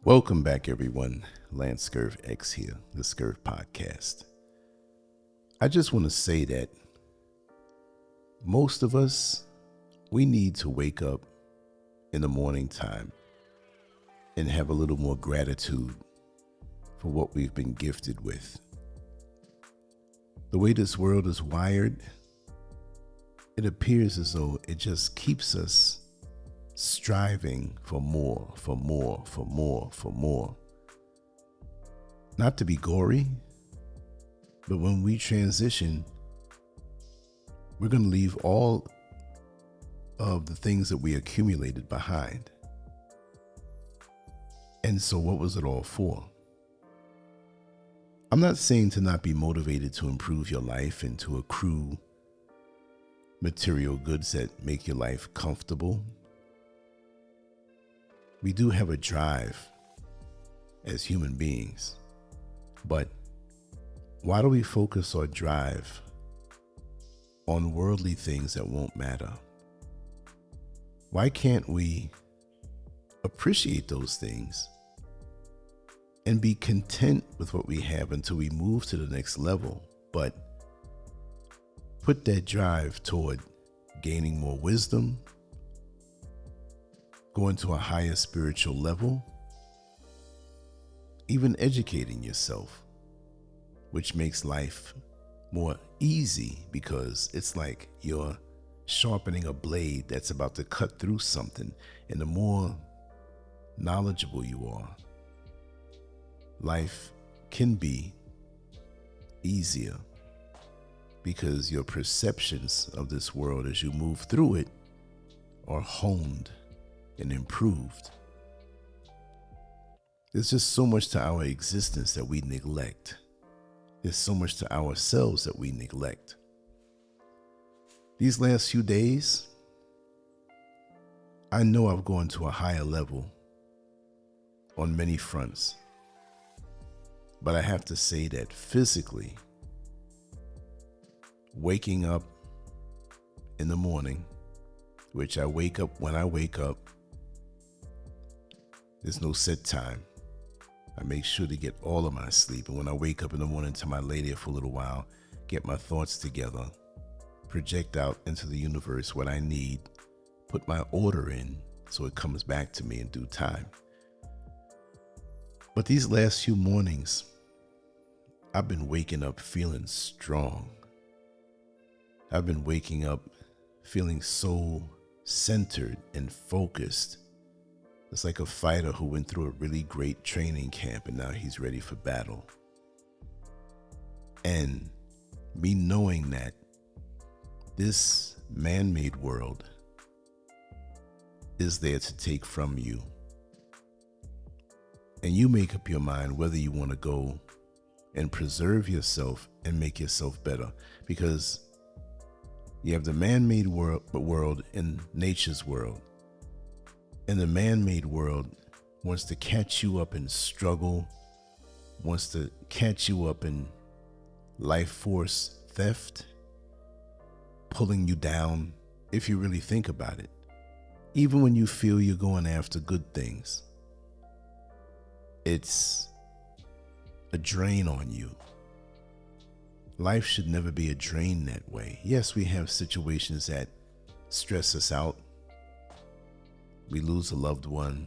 Welcome back, everyone. LanceScurvX here, the Scurv podcast. I just want to say that most of us, we need to wake up in the morning time and have a little more gratitude for what we've been gifted with. The way this world is wired, it appears as though it just keeps us striving for more, for more, for more, for more. Not to be gory, but when we transition, we're going to leave all of the things that we accumulated behind. And so what was it all for? I'm not saying to not be motivated to improve your life and to accrue material goods that make your life comfortable. We do have a drive as human beings, but why do we focus our drive on worldly things that won't matter? Why can't we appreciate those things and be content with what we have until we move to the next level, but put that drive toward gaining more wisdom, going to a higher spiritual level, even educating yourself, which makes life more easy because it's like you're sharpening a blade that's about to cut through something. And the more knowledgeable you are, life can be easier because your perceptions of this world as you move through it are honed and improved. There's just so much to our existence that we neglect. There's so much to ourselves that we neglect. These last few days, I know I've gone to a higher level on many fronts. But I have to say that physically, waking up in the morning, which I wake up when I wake up, there's no set time. I make sure to get all of my sleep. And when I wake up in the morning, tell my lady for a little while, get my thoughts together, project out into the universe what I need, put my order in so it comes back to me in due time. But these last few mornings, I've been waking up feeling strong. I've been waking up feeling so centered and focused. It's like a fighter who went through a really great training camp and now he's ready for battle. And me knowing that this man-made world is there to take from you. And you make up your mind whether you want to go and preserve yourself and make yourself better. Because you have the man-made world and nature's world. And the man-made world wants to catch you up in struggle, wants to catch you up in life force theft, pulling you down, if you really think about it. Even when you feel you're going after good things, it's a drain on you. Life should never be a drain that way. Yes, we have situations that stress us out. We lose a loved one.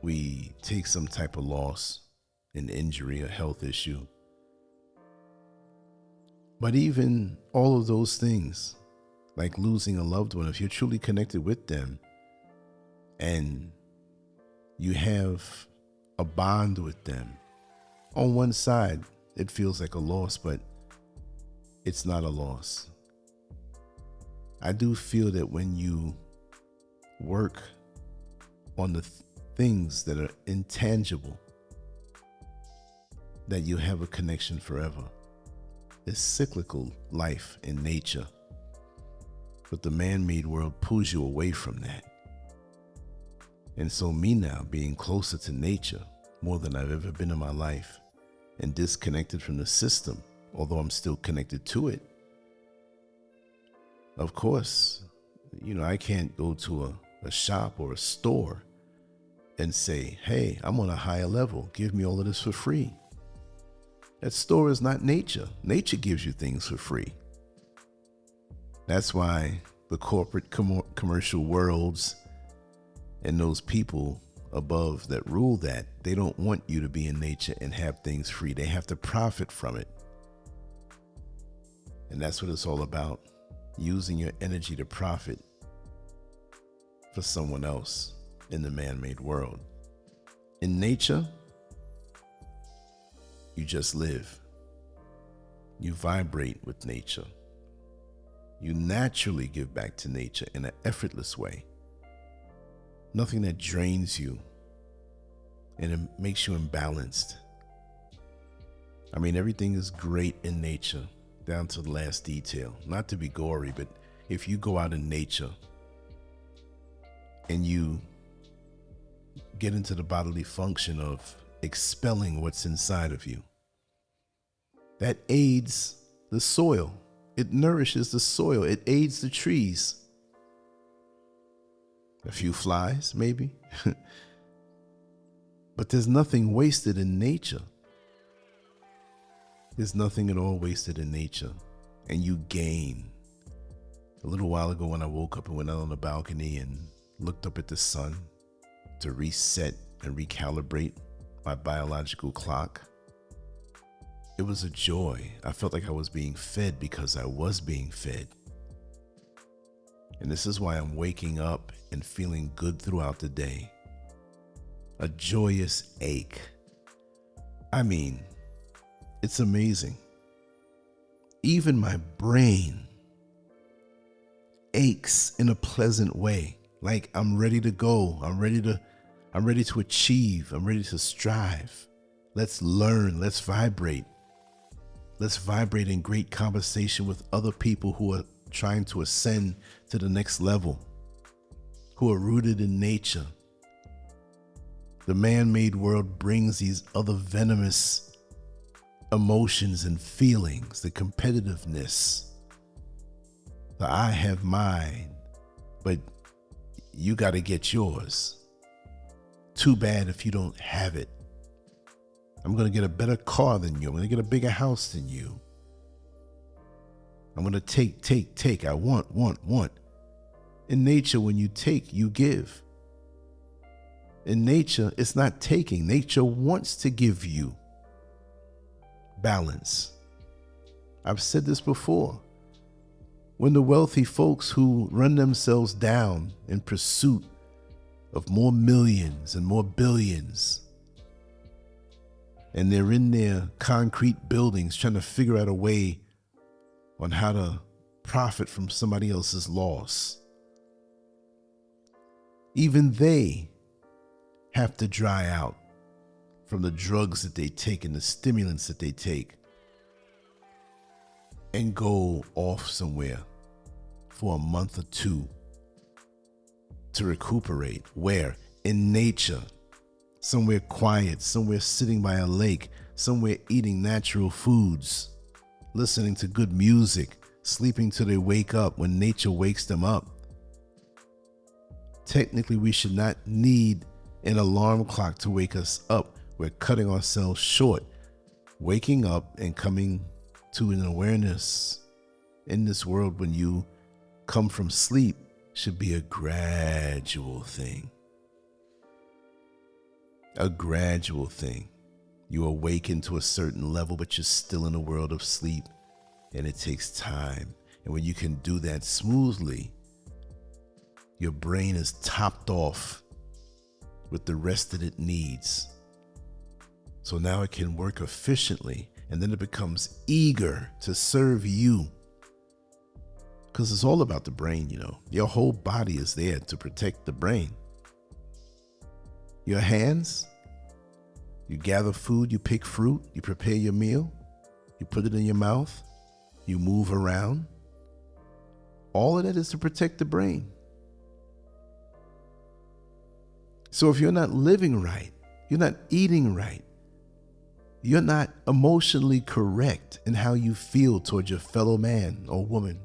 We take some type of loss, an injury, a health issue. But even all of those things, like losing a loved one, if you're truly connected with them and you have a bond with them, on one side, it feels like a loss, but it's not a loss. I do feel that when you work on the things that are intangible, that you have a connection forever. It's cyclical life in nature, but the man-made world pulls you away from that. And so me now being closer to nature more than I've ever been in my life and disconnected from the system, although I'm still connected to it. Of course, I can't go to a shop or a store and say, hey, I'm on a higher level. Give me all of this for free. That store is not nature. Nature gives you things for free. That's why the corporate commercial worlds and those people above that rule that, they don't want you to be in nature and have things free. They have to profit from it. And that's what it's all about, using your energy to profit for someone else in the man-made world. In nature, you just live. You vibrate with nature. You naturally give back to nature in an effortless way. Nothing that drains you and it makes you imbalanced. I mean, everything is great in nature, down to the last detail. Not to be gory, but if you go out in nature and you get into the bodily function of expelling what's inside of you, that aids the soil. It nourishes the soil. It aids the trees. A few flies, maybe. But there's nothing wasted in nature. There's nothing at all wasted in nature. And you gain. A little while ago when I woke up and went out on the balcony and looked up at the sun to reset and recalibrate my biological clock, it was a joy. I felt like I was being fed because I was being fed. And this is why I'm waking up and feeling good throughout the day. A joyous ache. I mean, it's amazing. Even my brain aches in a pleasant way. Like I'm ready to go. I'm ready to achieve. I'm ready to strive. Let's learn. Let's vibrate. Let's vibrate in great conversation with other people who are trying to ascend to the next level, who are rooted in nature. The man-made world brings these other venomous emotions and feelings, the competitiveness, the I have mine, but you got to get yours. Too bad if you don't have it. I'm going to get a better car than you. I'm going to get a bigger house than you. I'm going to take. I want. In nature, when you take, you give. In nature, it's not taking. Nature wants to give you balance. I've said this before. When the wealthy folks who run themselves down in pursuit of more millions and more billions, and they're in their concrete buildings trying to figure out a way on how to profit from somebody else's loss, even they have to dry out from the drugs that they take and the stimulants that they take and go off somewhere for a month or two to recuperate. Where? In nature. Somewhere quiet, somewhere sitting by a lake, somewhere eating natural foods, listening to good music, sleeping till they wake up when nature wakes them up. Technically, we should not need an alarm clock to wake us up. We're cutting ourselves short. Waking up and coming to an awareness in this world when you come from sleep should be a gradual thing. A gradual thing. You awaken to a certain level, but you're still in a world of sleep, and it takes time. And when you can do that smoothly, your brain is topped off with the rest that it needs. So now it can work efficiently, and then it becomes eager to serve you. Because it's all about the brain, you know. Your whole body is there to protect the brain. Your hands, you gather food, you pick fruit, you prepare your meal, you put it in your mouth, you move around. All of that is to protect the brain. So if you're not living right, you're not eating right, you're not emotionally correct in how you feel towards your fellow man or woman,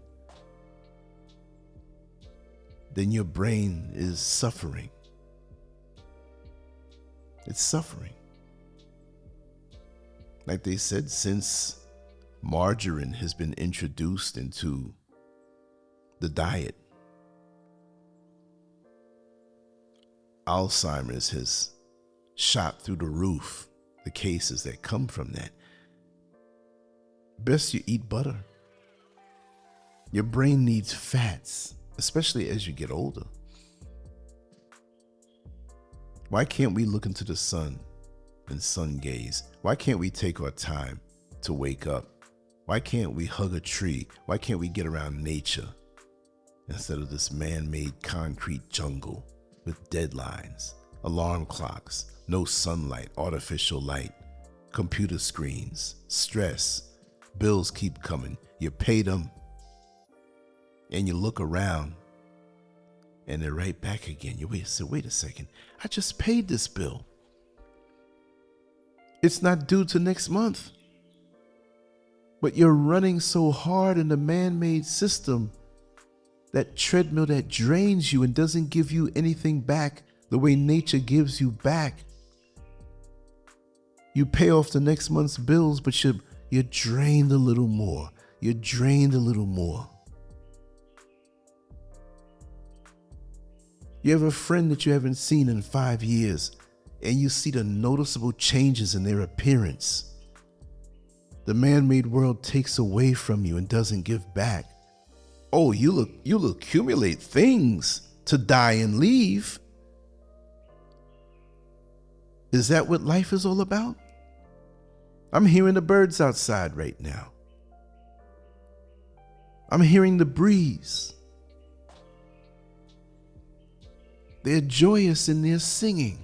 then your brain is suffering. It's suffering. Like they said, since margarine has been introduced into the diet, Alzheimer's has shot through the roof, the cases that come from that. Best you eat butter. Your brain needs fats, especially as you get older. Why can't we look into the sun and sun gaze? Why can't we take our time to wake up? Why can't we hug a tree? Why can't we get around nature instead of this man-made concrete jungle with deadlines, alarm clocks, no sunlight, artificial light, computer screens, stress, bills keep coming. You pay them and you look around and they're right back again. You wait a second. I just paid this bill. It's not due to next month. But you're running so hard in the man-made system, that treadmill that drains you and doesn't give you anything back the way nature gives you back. You pay off the next month's bills, but you're drained a little more. You're drained a little more. You have a friend that you haven't seen in 5 years, and you see the noticeable changes in their appearance. The man-made world takes away from you and doesn't give back. Oh, you'll accumulate things to die and leave. Is that what life is all about? I'm hearing the birds outside right now. I'm hearing the breeze. They're joyous in their singing.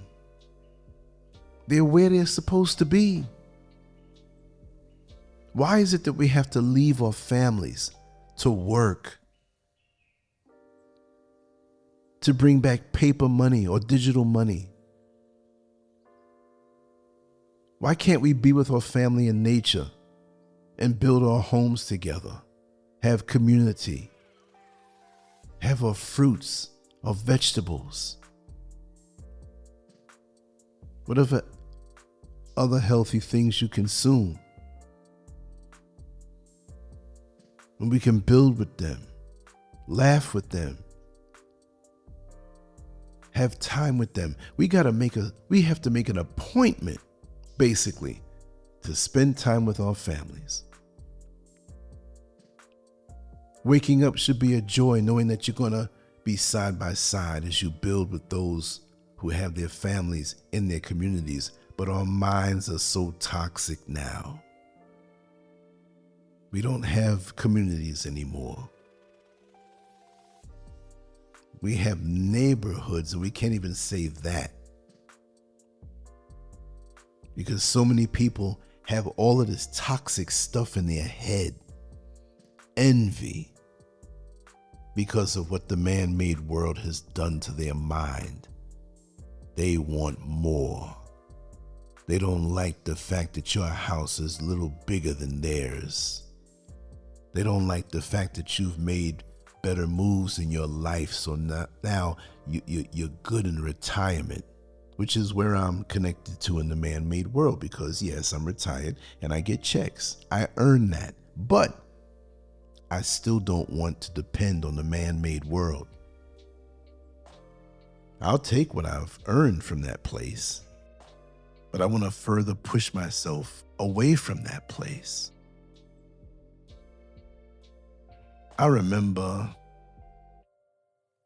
They're where they're supposed to be. Why is it that we have to leave our families to work, to bring back paper money or digital money? Why can't we be with our family in nature and build our homes together, have community, have our fruits, our vegetables, whatever other healthy things you consume? And we can build with them, laugh with them, have time with them. We have to make an appointment, basically, to spend time with our families. Waking up should be a joy, knowing that you're going to be side by side as you build with those who have their families in their communities. But our minds are so toxic now. We don't have communities anymore. We have neighborhoods, and we can't even say that, because so many people have all of this toxic stuff in their head. Envy, because of what the man-made world has done to their mind. They want more. They don't like the fact that your house is a little bigger than theirs. They don't like the fact that you've made better moves in your life, so now you're good in retirement, which is where I'm connected to in the man-made world, because yes, I'm retired and I get checks. I earn that, but I still don't want to depend on the man-made world. I'll take what I've earned from that place, but I want to further push myself away from that place. I remember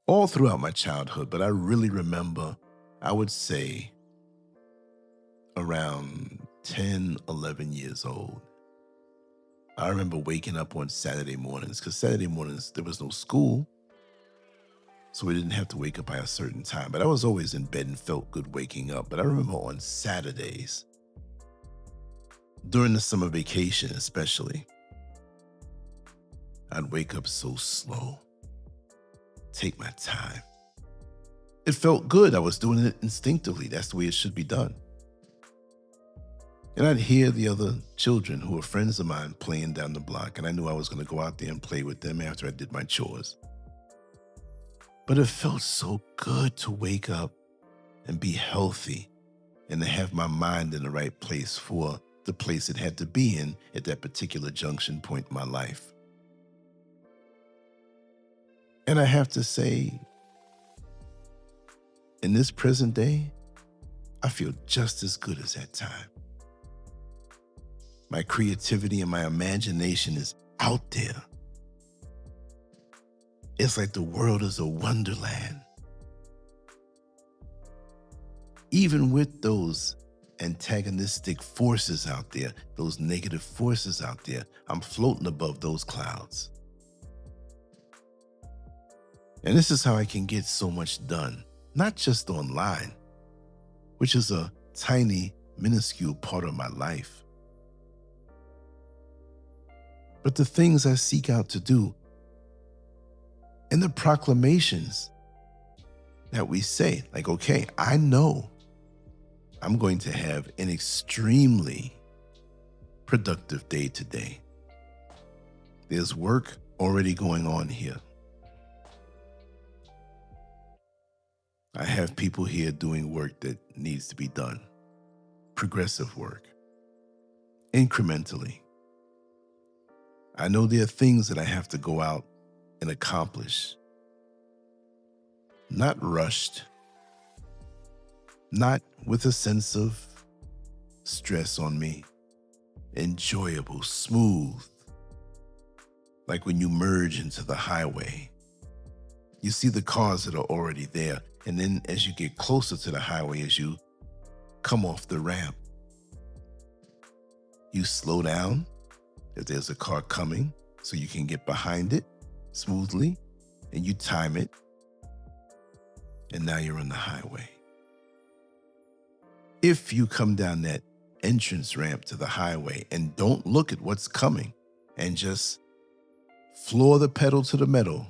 all throughout my childhood, but I really remember, I would say around 10, 11 years old. I remember waking up on Saturday mornings, because Saturday mornings there was no school, so we didn't have to wake up by a certain time. But I was always in bed and felt good waking up. But I remember on Saturdays, during the summer vacation especially, I'd wake up so slow, take my time. It felt good. I was doing it instinctively. That's the way it should be done. And I'd hear the other children who were friends of mine playing down the block, and I knew I was going to go out there and play with them after I did my chores. But it felt so good to wake up and be healthy and to have my mind in the right place for the place it had to be in at that particular junction point in my life. And I have to say, in this present day, I feel just as good as that time. My creativity and my imagination is out there. It's like the world is a wonderland. Even with those antagonistic forces out there, those negative forces out there, I'm floating above those clouds. And this is how I can get so much done, not just online, which is a tiny, minuscule part of my life, but the things I seek out to do and the proclamations that we say, like, okay, I know I'm going to have an extremely productive day today. There's work already going on here. I have people here doing work that needs to be done. Progressive work. Incrementally. I know there are things that I have to go out and accomplish. Not rushed. Not with a sense of stress on me. Enjoyable, smooth. Like when you merge into the highway. You see the cars that are already there. And then as you get closer to the highway, as you come off the ramp, you slow down if there's a car coming so you can get behind it smoothly, and you time it. And now you're on the highway. If you come down that entrance ramp to the highway and don't look at what's coming and just floor the pedal to the metal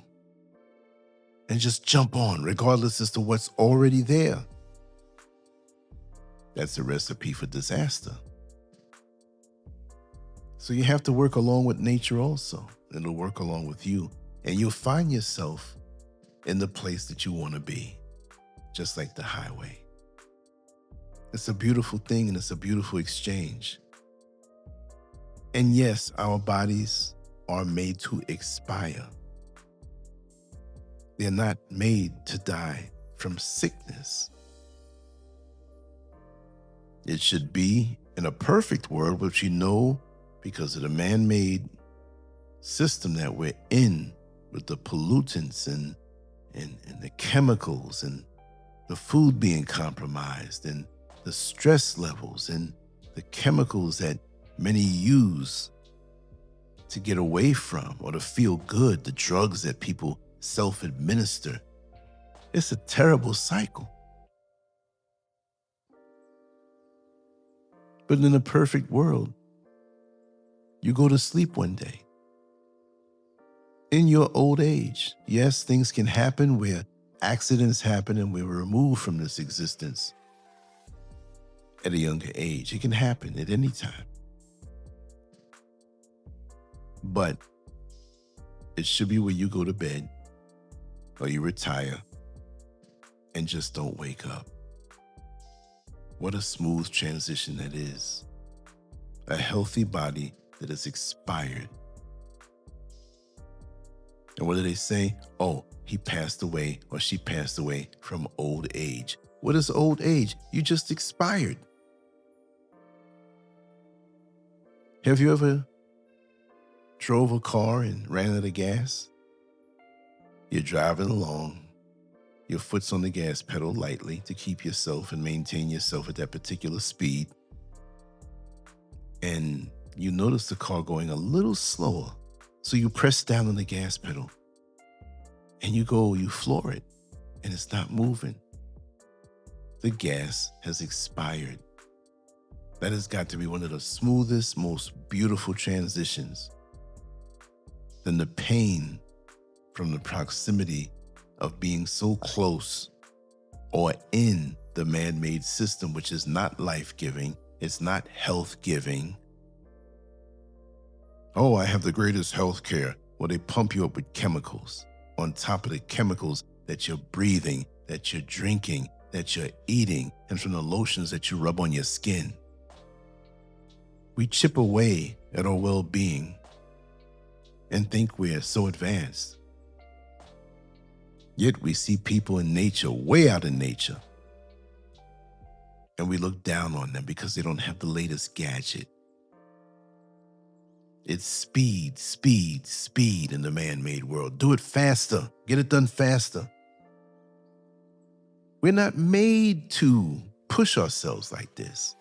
and just jump on regardless as to what's already there, that's a recipe for disaster. So you have to work along with nature also. It'll work along with you, and you'll find yourself in the place that you want to be, just like the highway. It's a beautiful thing, and it's a beautiful exchange. And yes, our bodies are made to expire. They're not made to die from sickness. It should be in a perfect world, which you know, because of the man-made system that we're in, with the pollutants and the chemicals and the food being compromised and the stress levels and the chemicals that many use to get away from or to feel good, the drugs that people self-administer. It's a terrible cycle. But in a perfect world, you go to sleep one day. In your old age, yes, things can happen where accidents happen and we're removed from this existence at a younger age. It can happen at any time. But it should be where you go to bed or you retire and just don't wake up. What a smooth transition that is. A healthy body that is expired. And what do they say? Oh, he passed away or she passed away from old age. What is old age? You just expired. Have you ever drove a car and ran out of gas? You're driving along. Your foot's on the gas pedal lightly to keep yourself and maintain yourself at that particular speed. And you notice the car going a little slower. So you press down on the gas pedal and you floor it, and it's not moving. The gas has expired. That has got to be one of the smoothest, most beautiful transitions. Then the pain from the proximity of being so close or in the man-made system, which is not life-giving, it's not health-giving. Oh, I have the greatest health care. Well, they pump you up with chemicals on top of the chemicals that you're breathing, that you're drinking, that you're eating and from the lotions that you rub on your skin. We chip away at our well-being and think we're so advanced. Yet we see people in nature, way out in nature, and we look down on them because they don't have the latest gadget. It's speed, speed, speed in the man-made world. Do it faster. Get it done faster. We're not made to push ourselves like this.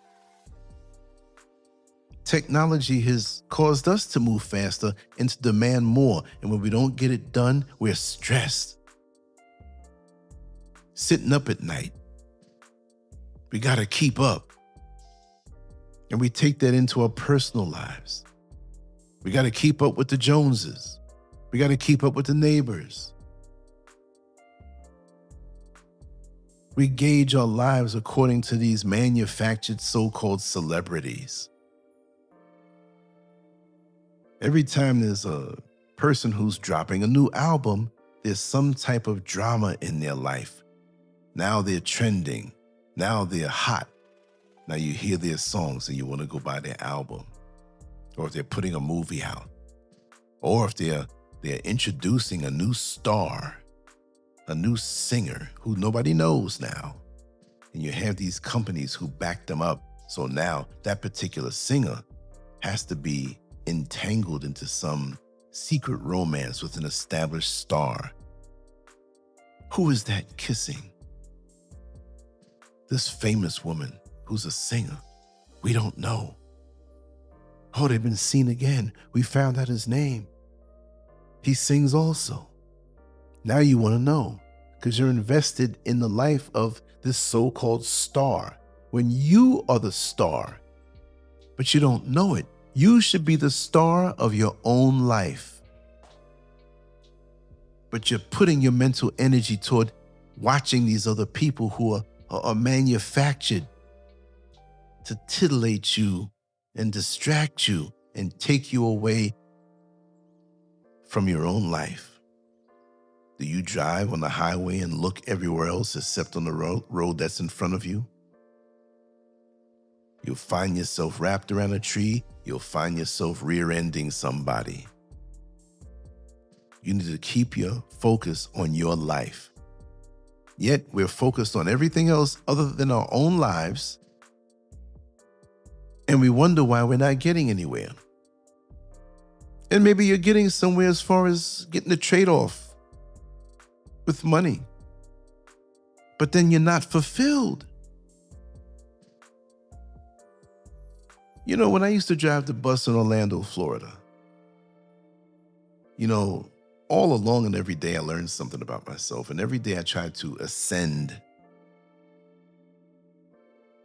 Technology has caused us to move faster and to demand more. And when we don't get it done, we're stressed. Sitting up at night. We got to keep up. And we take that into our personal lives. We got to keep up with the Joneses. We got to keep up with the neighbors. We gauge our lives according to these manufactured so-called celebrities. Every time there's a person who's dropping a new album, there's some type of drama in their life. Now they're trending. Now they're hot. Now you hear their songs and you want to go buy their album. Or if they're putting a movie out. Or if they're introducing a new star, a new singer who nobody knows now. And you have these companies who back them up. So now that particular singer has to be entangled into some secret romance with an established star. Who is that kissing? This famous woman who's a singer. We don't know. Oh, they've been seen again. We found out his name. He sings also. Now you want to know because you're invested in the life of this so-called star when you are the star, but you don't know it. You should be the star of your own life. But you're putting your mental energy toward watching these other people who are manufactured to titillate you and distract you and take you away from your own life. Do you drive on the highway and look everywhere else except on the road that's in front of you? You'll find yourself wrapped around a tree. You'll find yourself rear-ending somebody. You need to keep your focus on your life. Yet we're focused on everything else other than our own lives. And we wonder why we're not getting anywhere. And maybe you're getting somewhere as far as getting a trade-off with money. But then you're not fulfilled. You know, when I used to drive the bus in Orlando, Florida, all along and every day I learned something about myself. And every day I tried to ascend.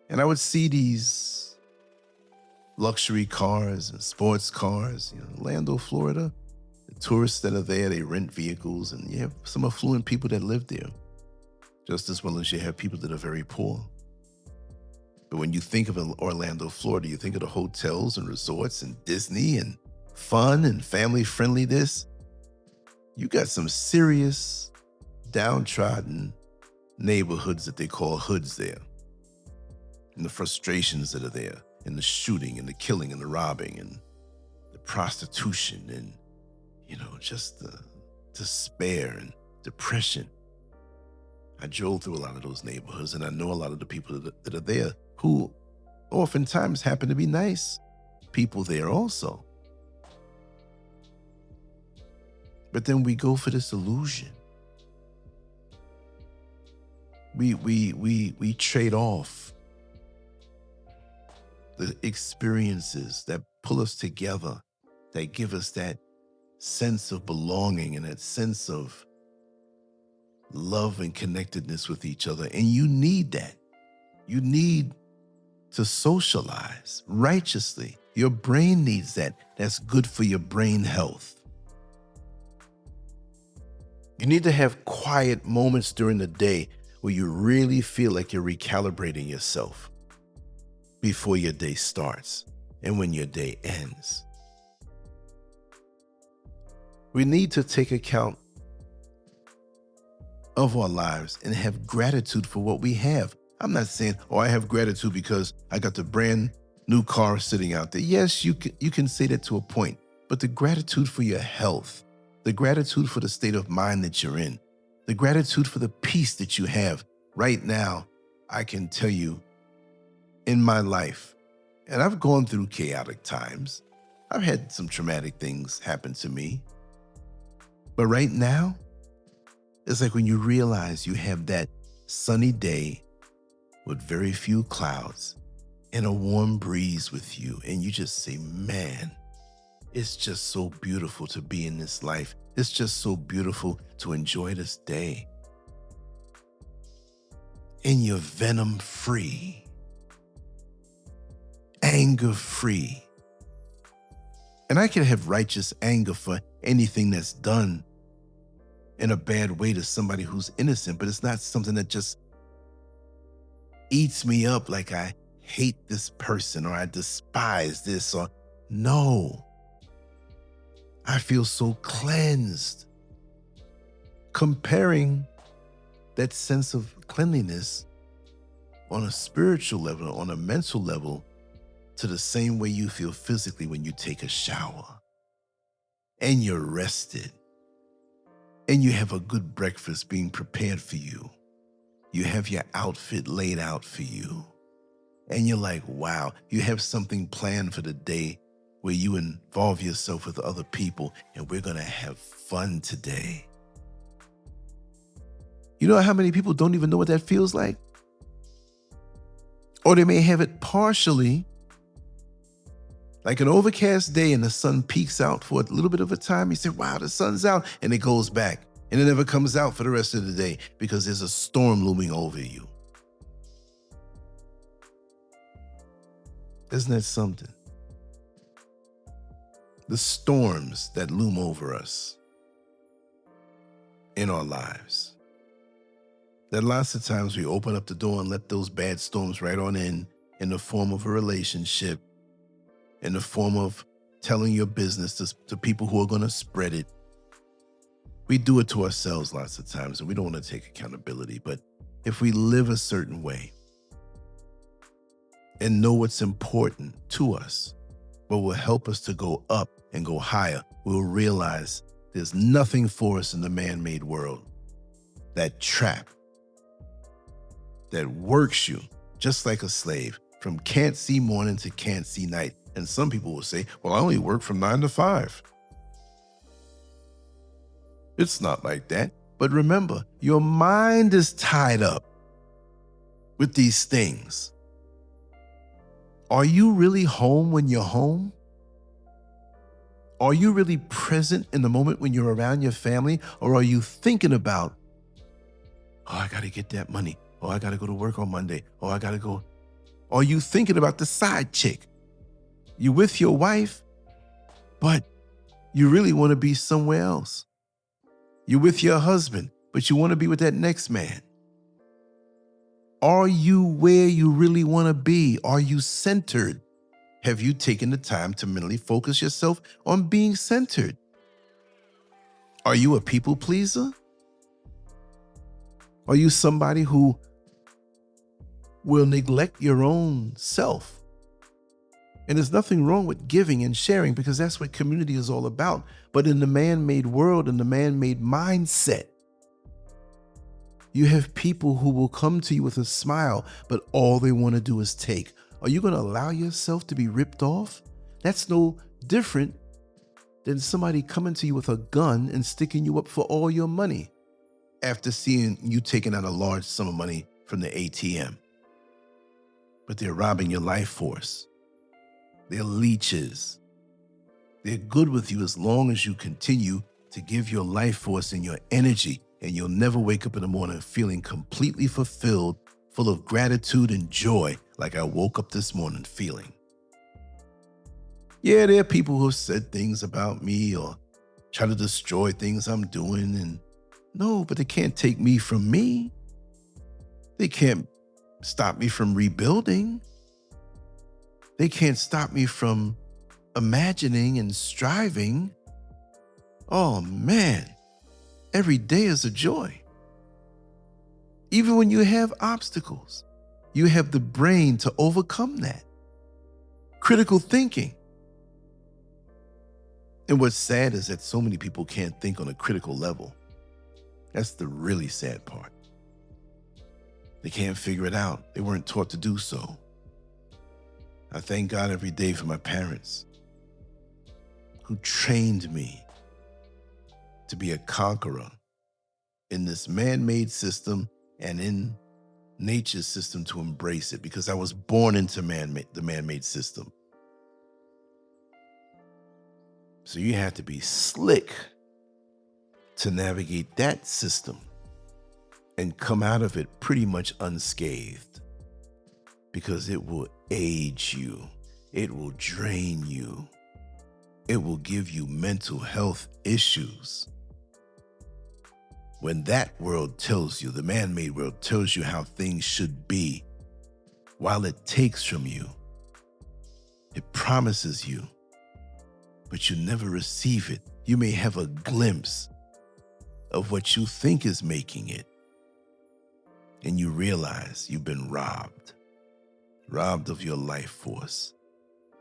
And I would see these luxury cars and sports cars, Orlando, Florida. The tourists that are there, they rent vehicles, and you have some affluent people that live there, just as well as you have people that are very poor. But when you think of Orlando, Florida, you think of the hotels and resorts and Disney and fun and family-friendly this. You got some serious downtrodden neighborhoods that they call hoods there. And the frustrations that are there, and the shooting and the killing and the robbing and the prostitution and, just the despair and depression. I drove through a lot of those neighborhoods and I know a lot of the people that are there who oftentimes happen to be nice people there also. But then we go for this illusion. We trade off the experiences that pull us together, that give us that sense of belonging and that sense of love and connectedness with each other. And you need that. You need to socialize righteously. Your brain needs that. That's good for your brain health. You need to have quiet moments during the day where you really feel like you're recalibrating yourself before your day starts and when your day ends. We need to take account of our lives and have gratitude for what we have. I'm not saying, oh, I have gratitude because I got the brand new car sitting out there. Yes, you can say that to a point, but the gratitude for your health, the gratitude for the state of mind that you're in, the gratitude for the peace that you have right now. I can tell you in my life, and I've gone through chaotic times. I've had some traumatic things happen to me. But right now, it's like when you realize you have that sunny day with very few clouds and a warm breeze with you, and you just say, man, it's just so beautiful to be in this life. It's just so beautiful to enjoy this day. And you're venom free, anger free. And I can have righteous anger for anything that's done in a bad way to somebody who's innocent, but it's not something that just eats me up like I hate this person or I despise this or no. I feel so cleansed. Comparing that sense of cleanliness on a spiritual level, on a mental level, to the same way you feel physically when you take a shower and you're rested and you have a good breakfast being prepared for you. You have your outfit laid out for you and you're like, wow, you have something planned for the day where you involve yourself with other people and we're going to have fun today. You know how many people don't even know what that feels like? Or they may have it partially, like an overcast day and the sun peeks out for a little bit of a time. You say, wow, the sun's out, and it goes back. And it never comes out for the rest of the day because there's a storm looming over you. Isn't that something? The storms that loom over us in our lives. That lots of times we open up the door and let those bad storms right on in the form of a relationship, in the form of telling your business to people who are going to spread it. We do it to ourselves lots of times, and we don't want to take accountability. But if we live a certain way and know what's important to us, what will help us to go up and go higher, we'll realize there's nothing for us in the man-made world. That trap that works you just like a slave from can't see morning to can't see night. And some people will say, well, I only work from 9 to 5. It's not like that. But remember, your mind is tied up with these things. Are you really home when you're home? Are you really present in the moment when you're around your family? Or are you thinking about, oh, I got to get that money. Oh, I got to go to work on Monday. Oh, I got to go. Are you thinking about the side chick? You're with your wife, but you really want to be somewhere else. You're with your husband, but you want to be with that next man. Are you where you really want to be? Are you centered? Have you taken the time to mentally focus yourself on being centered? Are you a people pleaser? Are you somebody who will neglect your own self? And there's nothing wrong with giving and sharing because that's what community is all about. But in the man-made world, in the man-made mindset, you have people who will come to you with a smile, but all they want to do is take. Are you going to allow yourself to be ripped off? That's no different than somebody coming to you with a gun and sticking you up for all your money after seeing you taking out a large sum of money from the ATM. But they're robbing your life force. They're leeches. They're good with you as long as you continue to give your life force and your energy, and you'll never wake up in the morning feeling completely fulfilled, full of gratitude and joy like I woke up this morning feeling. Yeah, there are people who have said things about me or try to destroy things I'm doing, and no, but they can't take me from me. They can't stop me from rebuilding. They can't stop me from imagining and striving. Oh man, every day is a joy. Even when you have obstacles, you have the brain to overcome that. Critical thinking. And what's sad is that so many people can't think on a critical level. That's the really sad part. They can't figure it out. They weren't taught to do so. I thank God every day for my parents who trained me to be a conqueror in this man-made system and in nature's system, to embrace it, because I was born into the man-made system. So you have to be slick to navigate that system and come out of it pretty much unscathed, because it will age you. It will drain you. It will give you mental health issues. When that world tells you, the man-made world tells you how things should be, while it takes from you, it promises you, but you never receive it. You may have a glimpse of what you think is making it, and you realize you've been robbed of your life force,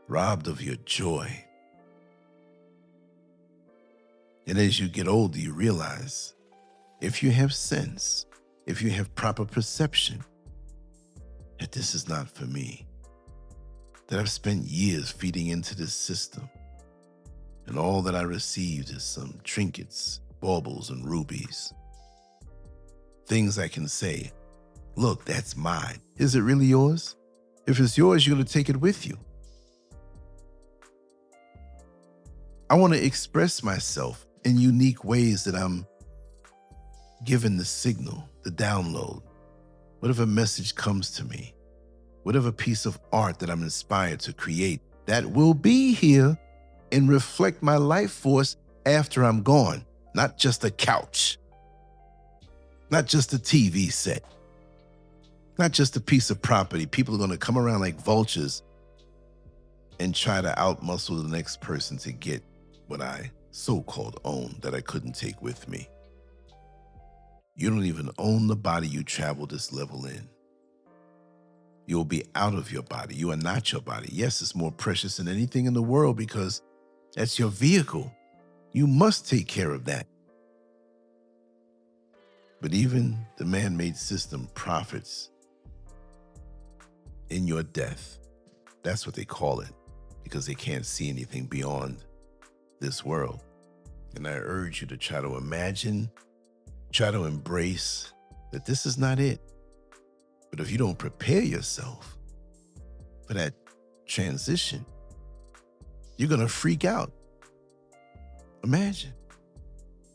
robbed of your joy. And as you get older, you realize, if you have sense, if you have proper perception, that this is not for me, that I've spent years feeding into this system, and all that I received is some trinkets, baubles, and rubies. Things I can say, look, that's mine. Is it really yours? If it's yours, you're going to take it with you. I want to express myself in unique ways that I'm given the signal, the download, whatever message comes to me, whatever piece of art that I'm inspired to create, that will be here and reflect my life force after I'm gone. Not just a couch, not just a TV set, not just a piece of property. People are going to come around like vultures and try to outmuscle the next person to get what I so-called own that I couldn't take with me. You don't even own the body you travel this level in. You'll be out of your body. You are not your body. Yes, it's more precious than anything in the world because that's your vehicle. You must take care of that. But even the man-made system profits in your death. That's what they call it, because they can't see anything beyond this world. And I urge you to try to imagine, try to embrace that this is not it. But if you don't prepare yourself for that transition, you're going to freak out. Imagine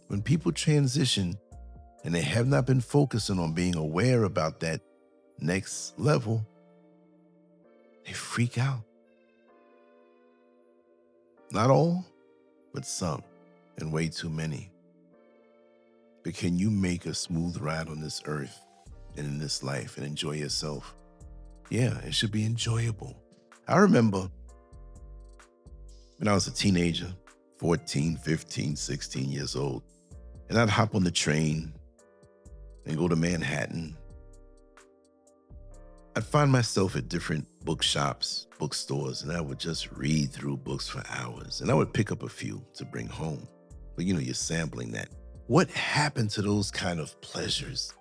when people transition and they have not been focusing on being aware about that next level, they freak out. Not all, but some, and way too many. But can you make a smooth ride on this earth and in this life and enjoy yourself? Yeah, it should be enjoyable. I remember when I was a teenager, 14, 15, 16 years old, and I'd hop on the train and go to Manhattan. I'd find myself at different bookshops, bookstores, and I would just read through books for hours. And I would pick up a few to bring home. But you're sampling that. What happened to those kind of pleasures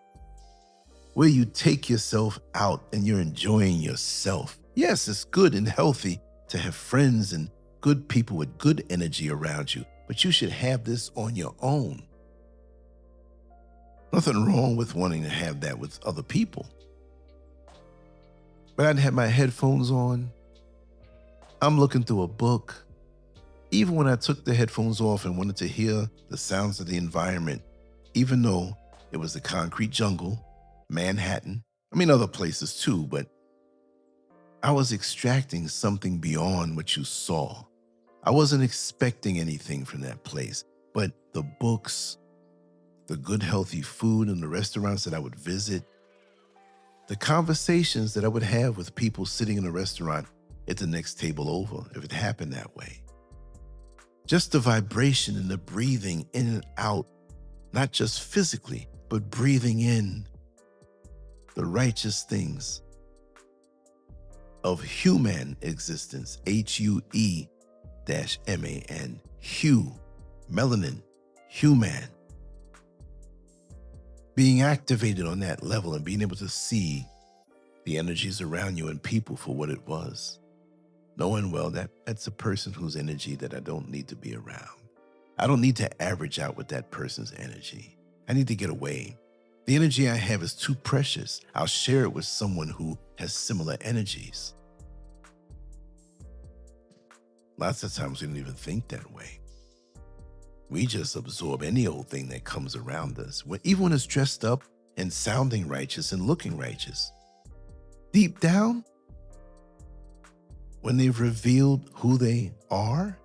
where you take yourself out and you're enjoying yourself? Yes, it's good and healthy to have friends and good people with good energy around you, but you should have this on your own. Nothing wrong with wanting to have that with other people. But I'd have my headphones on. I'm looking through a book. Even when I took the headphones off and wanted to hear the sounds of the environment, even though it was a concrete jungle, Manhattan, other places too, but I was extracting something beyond what you saw. I wasn't expecting anything from that place, but the books, the good healthy food and the restaurants that I would visit, the conversations that I would have with people sitting in a restaurant at the next table over, if it happened that way. Just the vibration and the breathing in and out, not just physically, but breathing in the righteous things of human existence, HUE-MAN, hue, melanin, human, being activated on that level and being able to see the energies around you and people for what it was. Knowing, well, that's a person whose energy that I don't need to be around. I don't need to average out with that person's energy. I need to get away. The energy I have is too precious. I'll share it with someone who has similar energies. Lots of times we don't even think that way. We just absorb any old thing that comes around us, even when it's dressed up and sounding righteous and looking righteous. Deep down, when they've revealed who they are,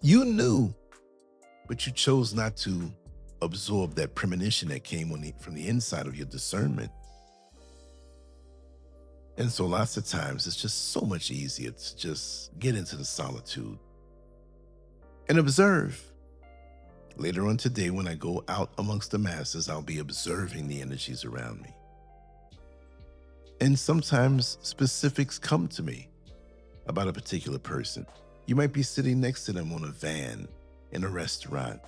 you knew, but you chose not to absorb that premonition that came from the inside of your discernment. And so lots of times it's just so much easier to just get into the solitude and observe. Later on today, when I go out amongst the masses, I'll be observing the energies around me. And sometimes specifics come to me about a particular person. You might be sitting next to them on a van in a restaurant,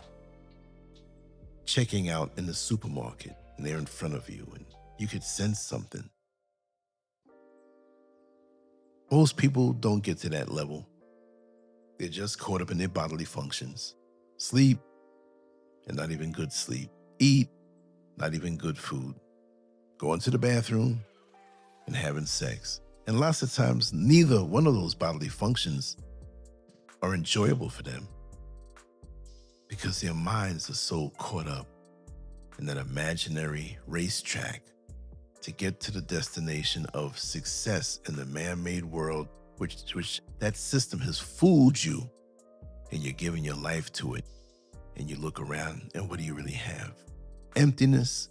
checking out in the supermarket, and they're in front of you, and you could sense something. Most people don't get to that level. They're just caught up in their bodily functions. Sleep, and not even good sleep. Eat, not even good food. Going to the bathroom, and having sex. And lots of times, neither one of those bodily functions are enjoyable for them because their minds are so caught up in that imaginary racetrack to get to the destination of success in the man-made world, which that system has fooled you, and you're giving your life to it. And you look around, and what do you really have? Emptiness,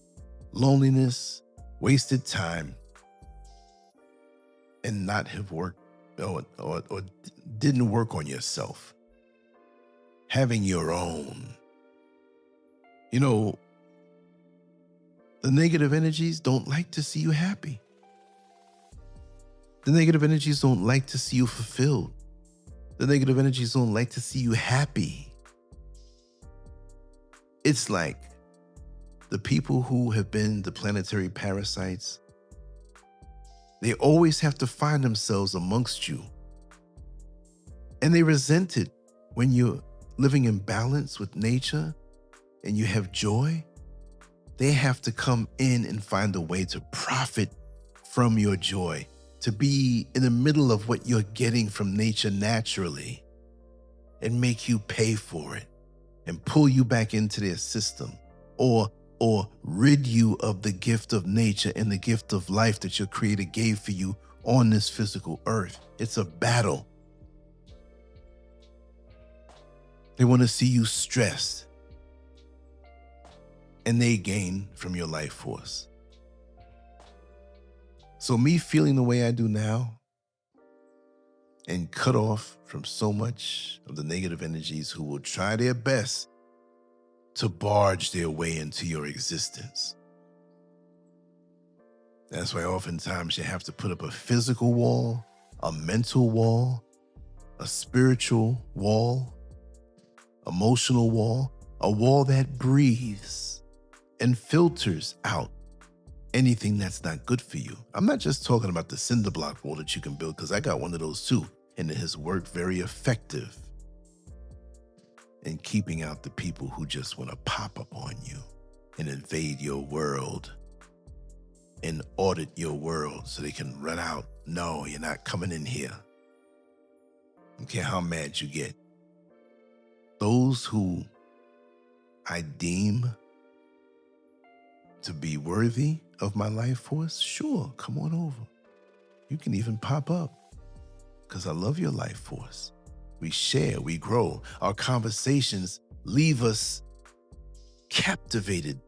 loneliness, wasted time, and not have worked or didn't work on yourself. Having your own. You know, the negative energies don't like to see you happy. The negative energies don't like to see you fulfilled. The negative energies don't like to see you happy. It's like the people who have been the planetary parasites, they always have to find themselves amongst you. And they resent it when you're living in balance with nature and you have joy. They have to come in and find a way to profit from your joy, to be in the middle of what you're getting from nature naturally and make you pay for it and pull you back into their system, or rid you of the gift of nature and the gift of life that your Creator gave for you on this physical earth. It's a battle. They want to see you stressed, and they gain from your life force. So me feeling the way I do now and cut off from so much of the negative energies who will try their best to barge their way into your existence. That's why oftentimes you have to put up a physical wall, a mental wall, a spiritual wall, emotional wall, a wall that breathes and filters out anything that's not good for you. I'm not just talking about the cinder block wall that you can build, because I got one of those too, and it has worked very effective in keeping out the people who just want to pop up on you and invade your world and audit your world so they can run out. No, you're not coming in here. I don't care how mad you get. Those who I deem to be worthy of my life force, sure, come on over. You can even pop up, because I love your life force. We share, we grow. Our conversations leave us captivated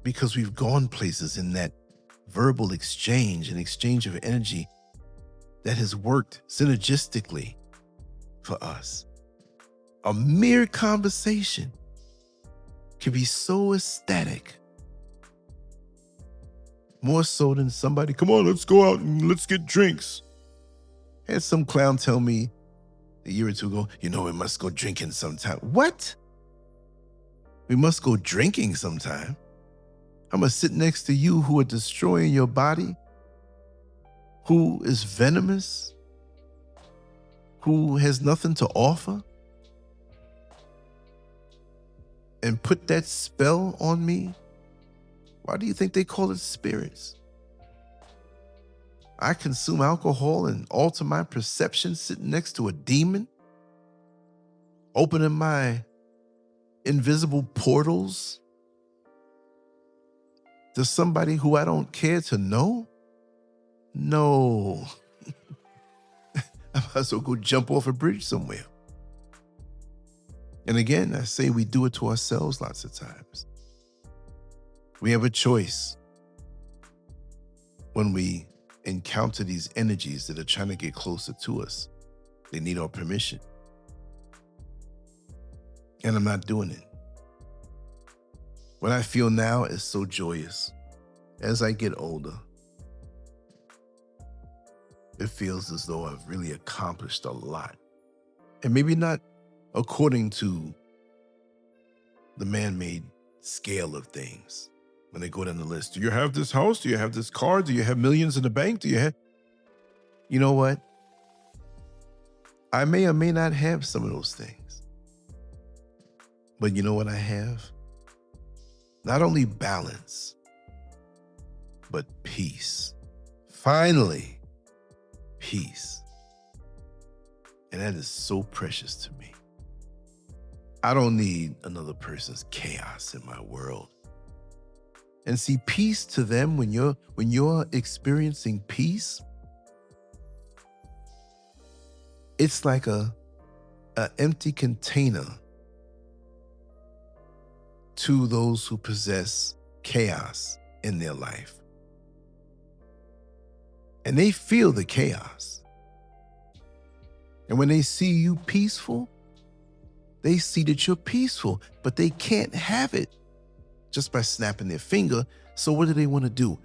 because we've gone places in that verbal exchange, an exchange of energy that has worked synergistically for us. A mere conversation can be so ecstatic More so than somebody, come on, let's go out and let's get drinks. I had some clown tell me a year or two ago, we must go drinking sometime. What? We must go drinking sometime? I'm going to sit next to you who are destroying your body, who is venomous, who has nothing to offer, and put that spell on me? Why do you think they call it spirits? I consume alcohol and alter my perception sitting next to a demon, opening my invisible portals to somebody who I don't care to know? No. I might as well go jump off a bridge somewhere. And again, I say we do it to ourselves lots of times. We have a choice when we encounter these energies that are trying to get closer to us. They need our permission. And I'm not doing it. What I feel now is so joyous. As I get older, it feels as though I've really accomplished a lot. And maybe not according to the man-made scale of things. When they go down the list, do you have this house? Do you have this car? Do you have millions in the bank? Do you have... You know what? I may or may not have some of those things. But you know what I have? Not only balance, but peace. Finally, peace. And that is so precious to me. I don't need another person's chaos in my world. And see, peace to them, when you're experiencing peace, it's like an empty container to those who possess chaos in their life. And they feel the chaos. And when they see you peaceful, they see that you're peaceful, but they can't have it just by snapping their finger. So what do they want to do?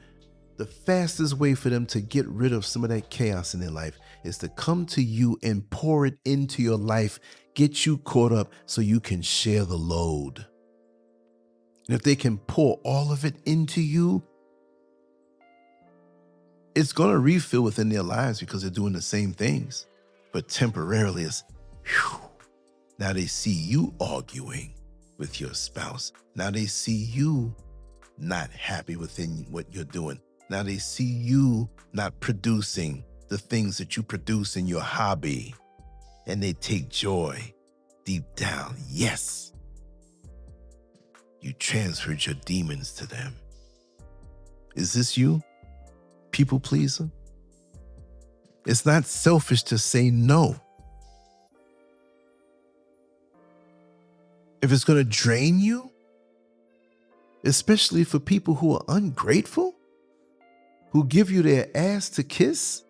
The fastest way for them to get rid of some of that chaos in their life is to come to you and pour it into your life, get you caught up so you can share the load. And if they can pour all of it into you, it's going to refill within their lives because they're doing the same things. But temporarily, it's, whew, now they see you arguing with your spouse. Now they see you not happy within what you're doing. Now they see you not producing the things that you produce in your hobby. And they take joy deep down. Yes. You transferred your demons to them. Is this you? People pleaser? It's not selfish to say no. If it's going to drain you, especially for people who are ungrateful, who give you their ass to kiss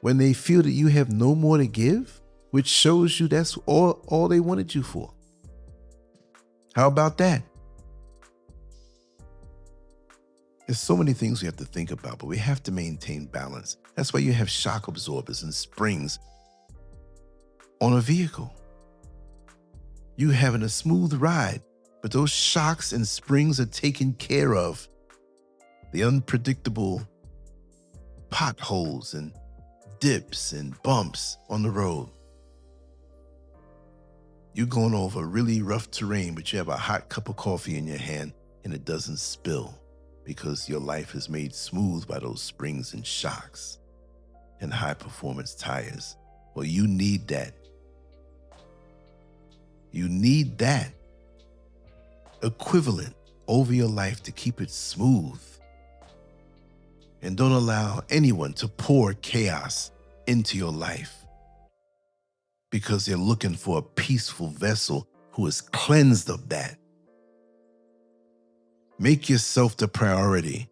when they feel that you have no more to give, which shows you that's all they wanted you for. How about that? There's so many things we have to think about, but we have to maintain balance. That's why you have shock absorbers and springs on a vehicle. You having a smooth ride, but those shocks and springs are taken care of. The unpredictable potholes and dips and bumps on the road. You're going over really rough terrain, but you have a hot cup of coffee in your hand and it doesn't spill because your life is made smooth by those springs and shocks and high performance tires. Well, you need that. You need that equivalent over your life to keep it smooth. And don't allow anyone to pour chaos into your life because they're looking for a peaceful vessel who is cleansed of that. Make yourself the priority.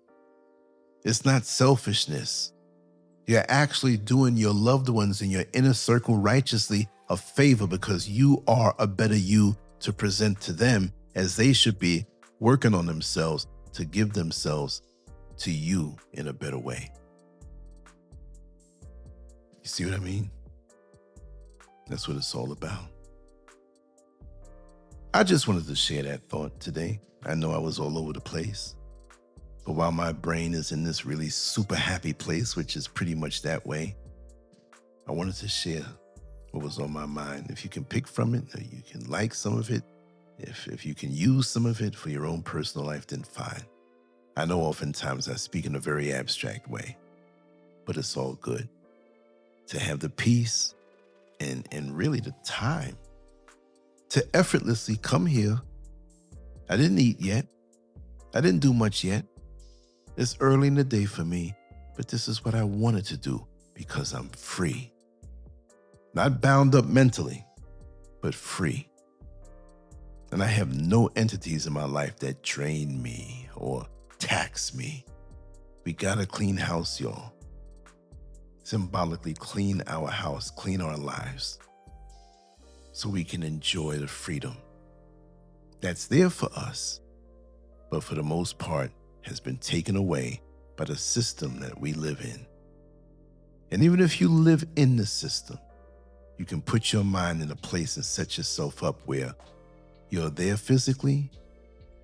It's not selfishness. You're actually doing your loved ones in your inner circle righteously a favor because you are a better you to present to them as they should be working on themselves to give themselves to you in a better way. You see what I mean? That's what it's all about. I just wanted to share that thought today. I know I was all over the place, but while my brain is in this really super happy place, which is pretty much that way, I wanted to share what was on my mind. If you can pick from it, or you can like some of it, if you can use some of it for your own personal life, then fine. I know oftentimes I speak in a very abstract way, but it's all good. To have the peace and really the time to effortlessly come here. I didn't eat yet. I didn't do much yet. It's early in the day for me, but this is what I wanted to do because I'm free. Not bound up mentally, but free. And I have no entities in my life that drain me or tax me. We got a clean house, y'all. Symbolically clean our house, clean our lives, so we can enjoy the freedom that's there for us, but for the most part has been taken away by the system that we live in. And even if you live in the system, you can put your mind in a place and set yourself up where you're there physically,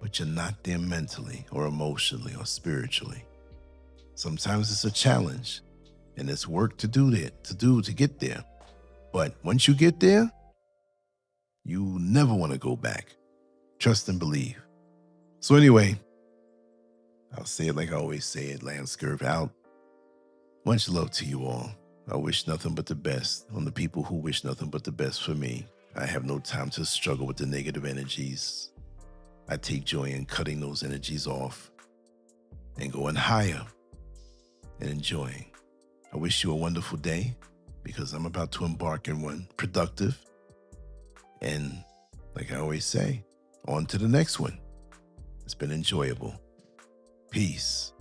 but you're not there mentally or emotionally or spiritually. Sometimes it's a challenge, and it's work to do to get there. But once you get there, you never want to go back. Trust and believe. So anyway, I'll say it like I always say it, LanceScurv out. Much love to you all. I wish nothing but the best on the people who wish nothing but the best for me. I have no time to struggle with the negative energies. I take joy in cutting those energies off and going higher and enjoying. I wish you a wonderful day because I'm about to embark in one productive. And like I always say, on to the next one. It's been enjoyable. Peace.